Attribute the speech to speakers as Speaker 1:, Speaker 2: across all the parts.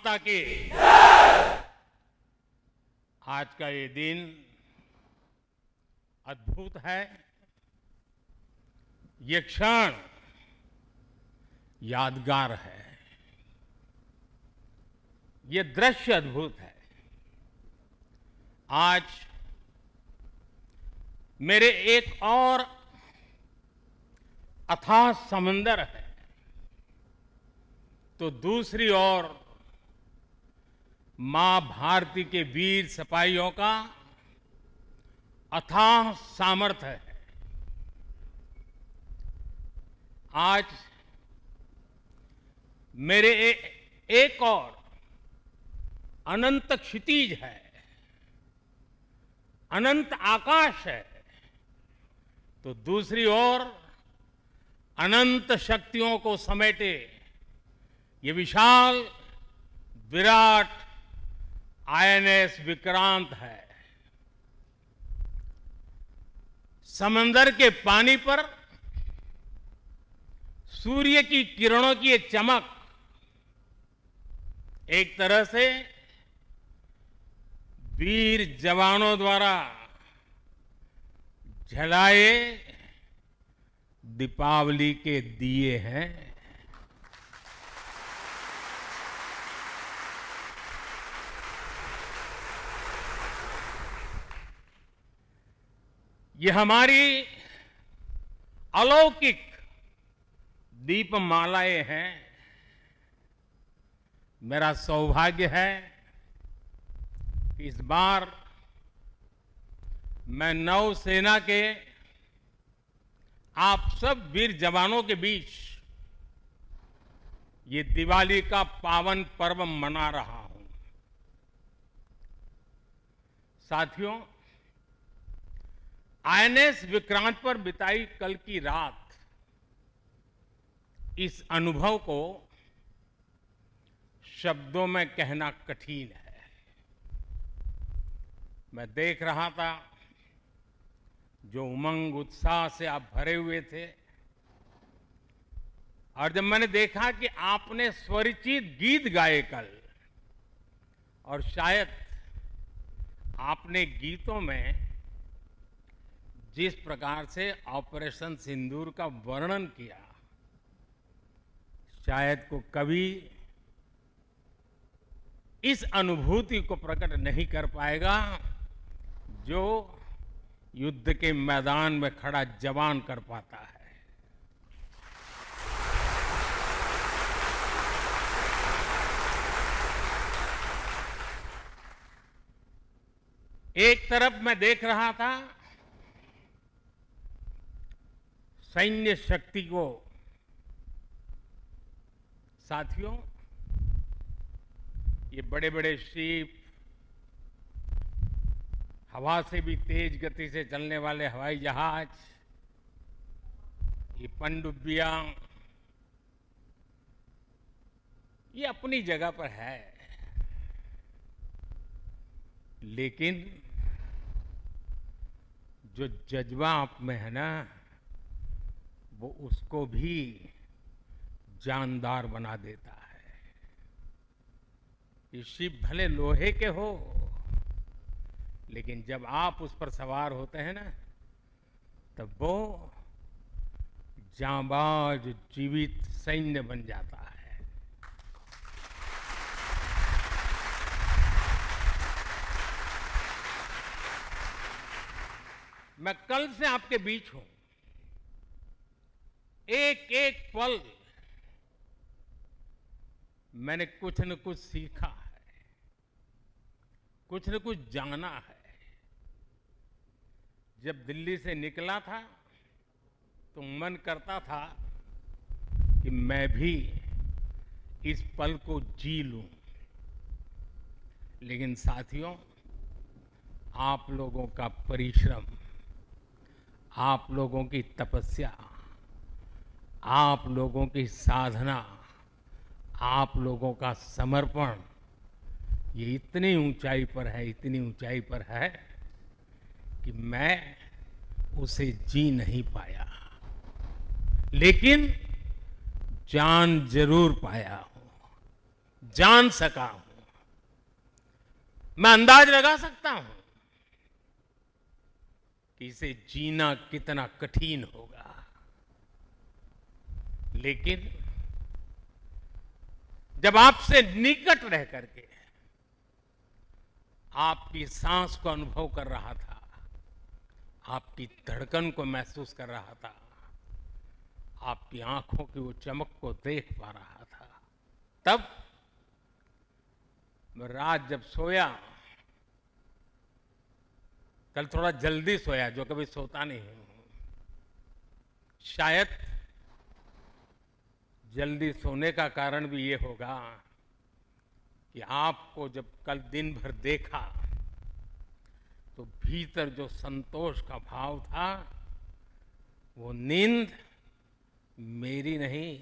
Speaker 1: माता की। आज का ये दिन अद्भुत है। ये क्षण यादगार है। ये दृश्य अद्भुत है। आज मेरे एक और अथाह समंदर है, तो दूसरी ओर मां भारती के वीर सिपाहियों का अथाह सामर्थ्य है। आज मेरे एक और अनंत क्षितिज है, अनंत आकाश है, तो दूसरी ओर अनंत शक्तियों को समेटे ये विशाल विराट आईएनएस विक्रांत है। समंदर के पानी पर सूर्य की किरणों की ये चमक एक तरह से वीर जवानों द्वारा जलाए दीपावली के दिए हैं। ये हमारी अलौकिक दीपमालाएं हैं। मेरा सौभाग्य है कि इस बार मैं नौसेना के आप सब वीर जवानों के बीच ये दिवाली का पावन पर्व मना रहा हूं। साथियों, आईएनएस विक्रांत पर बिताई कल की रात इस अनुभव को शब्दों में कहना कठिन है। मैं देख रहा था जो उमंग उत्साह से आप भरे हुए थे, और जब मैंने देखा कि आपने स्वरचित गीत गाए कल, और शायद आपने गीतों में जिस प्रकार से ऑपरेशन सिंदूर का वर्णन किया, शायद को कभी इस अनुभूति को प्रकट नहीं कर पाएगा जो युद्ध के मैदान में खड़ा जवान कर पाता है। एक तरफ मैं देख रहा था सैन्य शक्ति को। साथियों, ये बड़े बड़े शिप, हवा से भी तेज गति से चलने वाले हवाई जहाज, ये पनडुब्बियां, ये अपनी जगह पर है, लेकिन जो जज्बा आप में है ना, वो उसको भी जानदार बना देता है। ये शिप भले लोहे के हो, लेकिन जब आप उस पर सवार होते हैं ना, तब वो जांबाज जीवित सैन्य बन जाता है। मैं कल से आपके बीच हूं। एक एक पल मैंने कुछ न कुछ सीखा है, कुछ न कुछ जाना है। जब दिल्ली से निकला था तो मन करता था कि मैं भी इस पल को जी लूं, लेकिन साथियों, आप लोगों का परिश्रम, आप लोगों की तपस्या, आप लोगों की साधना, आप लोगों का समर्पण, ये इतनी ऊंचाई पर है, इतनी ऊंचाई पर है कि मैं उसे जी नहीं पाया, लेकिन जान जरूर पाया हूं। जान सका हूं, मैं अंदाज लगा सकता हूं कि इसे जीना कितना कठिन होगा। लेकिन जब आपसे निकट रह करके आपकी सांस को अनुभव कर रहा था, आपकी धड़कन को महसूस कर रहा था, आपकी आंखों की वो चमक को देख पा रहा था, तब मैं रात जब सोया, कल थोड़ा जल्दी सोया, जो कभी सोता नहीं हूं। शायद जल्दी सोने का कारण भी ये होगा कि आपको जब कल दिन भर देखा तो भीतर जो संतोष का भाव था, वो नींद मेरी नहीं,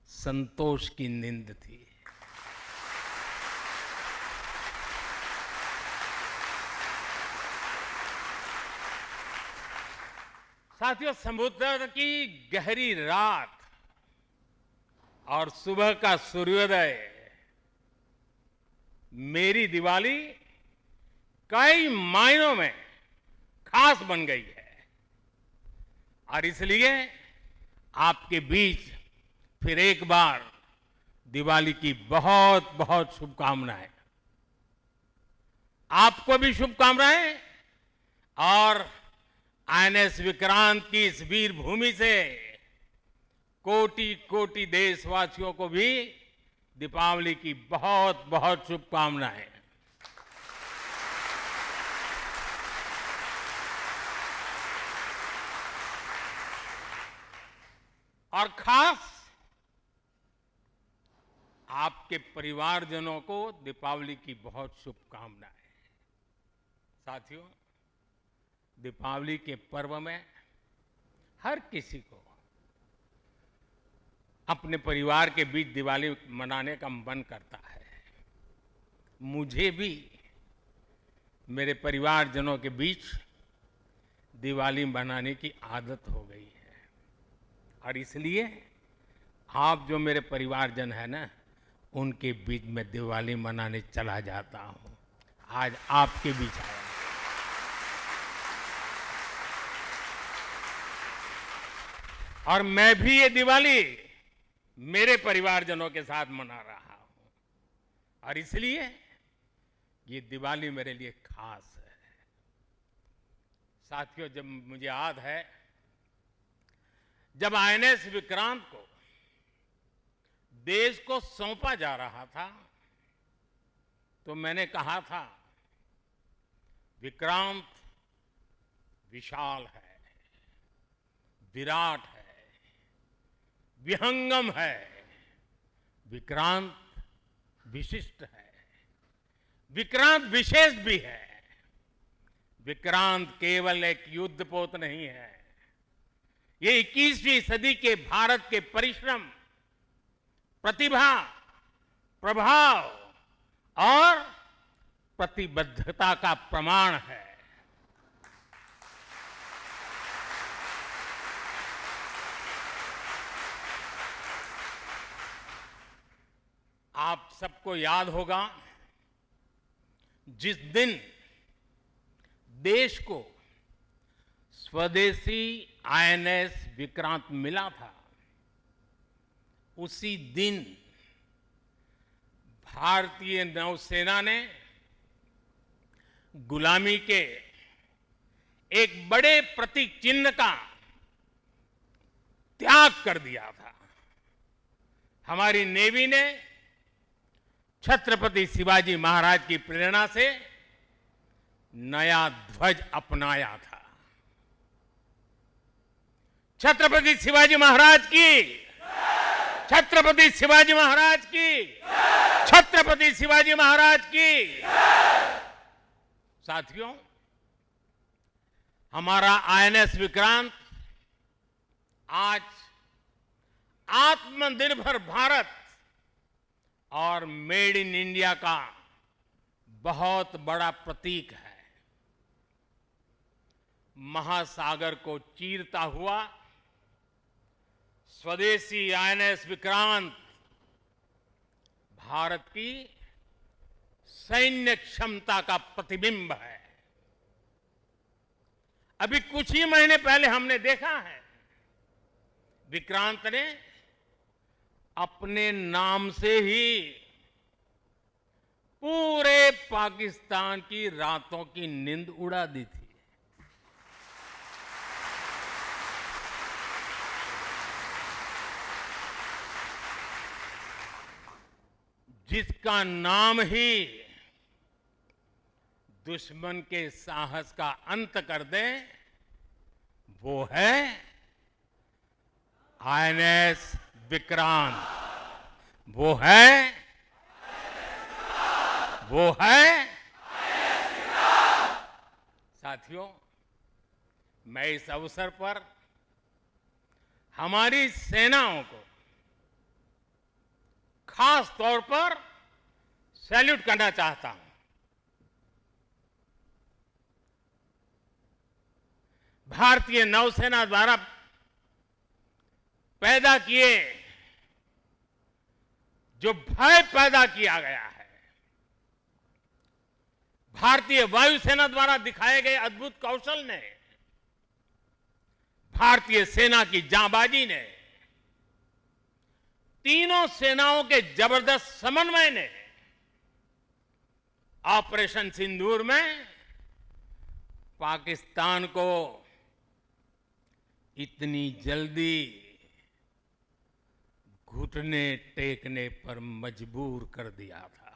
Speaker 1: संतोष की नींद थी। साथियों, समुद्र की गहरी रात और सुबह का सूर्योदय मेरी दिवाली कई मायनों में खास बन गई है। और इसलिए आपके बीच फिर एक बार दिवाली की बहुत बहुत शुभकामनाएं। आपको भी शुभकामनाएं, और आईएनएस विक्रांत की इस वीर भूमि से कोटि कोटि देशवासियों को भी दीपावली की बहुत बहुत शुभकामनाएं। और खास आपके परिवारजनों को दीपावली की बहुत शुभकामनाएं। साथियों, दीपावली के पर्व में हर किसी को अपने परिवार के बीच दिवाली मनाने का मन करता है। मुझे भी मेरे परिवारजनों के बीच दिवाली मनाने की आदत हो गई है, और इसलिए आप जो मेरे परिवारजन हैं ना, उनके बीच में दिवाली मनाने चला जाता हूं। आज आपके बीच आया। और मैं भी ये दिवाली मेरे परिवारजनों के साथ मना रहा हूं, और इसलिए ये दिवाली मेरे लिए खास है। साथियों, जब मुझे याद है, जब आईएनएस विक्रांत को देश को सौंपा जा रहा था, तो मैंने कहा था, विक्रांत विशाल है, विराट है, विहंगम है, विक्रांत विशिष्ट है, विक्रांत विशेष भी है। विक्रांत केवल एक युद्धपोत नहीं है, ये 21वीं सदी के भारत के परिश्रम, प्रतिभा, प्रभाव और प्रतिबद्धता का प्रमाण है। आप सबको याद होगा, जिस दिन देश को स्वदेशी आईएनएस विक्रांत मिला था, उसी दिन भारतीय नौसेना ने गुलामी के एक बड़े प्रतीक चिन्ह का त्याग कर दिया था। हमारी नेवी ने छत्रपति शिवाजी महाराज की प्रेरणा से नया ध्वज अपनाया था। छत्रपति शिवाजी महाराज की, छत्रपति शिवाजी महाराज की, छत्रपति शिवाजी महाराज की। साथियों, हमारा आईएनएस विक्रांत आज आत्मनिर्भर भारत और मेड इन इंडिया का बहुत बड़ा प्रतीक है। महासागर को चीरता हुआ स्वदेशी आईएनएस विक्रांत भारत की सैन्य क्षमता का प्रतिबिंब है। अभी कुछ ही महीने पहले हमने देखा है, विक्रांत ने अपने नाम से ही पूरे पाकिस्तान की रातों की नींद उड़ा दी थी। जिसका नाम ही दुश्मन के साहस का अंत कर दे, वो है आईएनएस विक्रांत। वो है साथियों, मैं इस अवसर पर हमारी सेनाओं को खास तौर पर सैल्यूट करना चाहता हूं। भारतीय नौसेना द्वारा पैदा किए, जो भय पैदा किया गया है, भारतीय वायुसेना द्वारा दिखाए गए अद्भुत कौशल ने, भारतीय सेना की जांबाजी ने, तीनों सेनाओं के जबरदस्त समन्वय ने ऑपरेशन सिंदूर में पाकिस्तान को इतनी जल्दी घुटने टेकने पर मजबूर कर दिया था।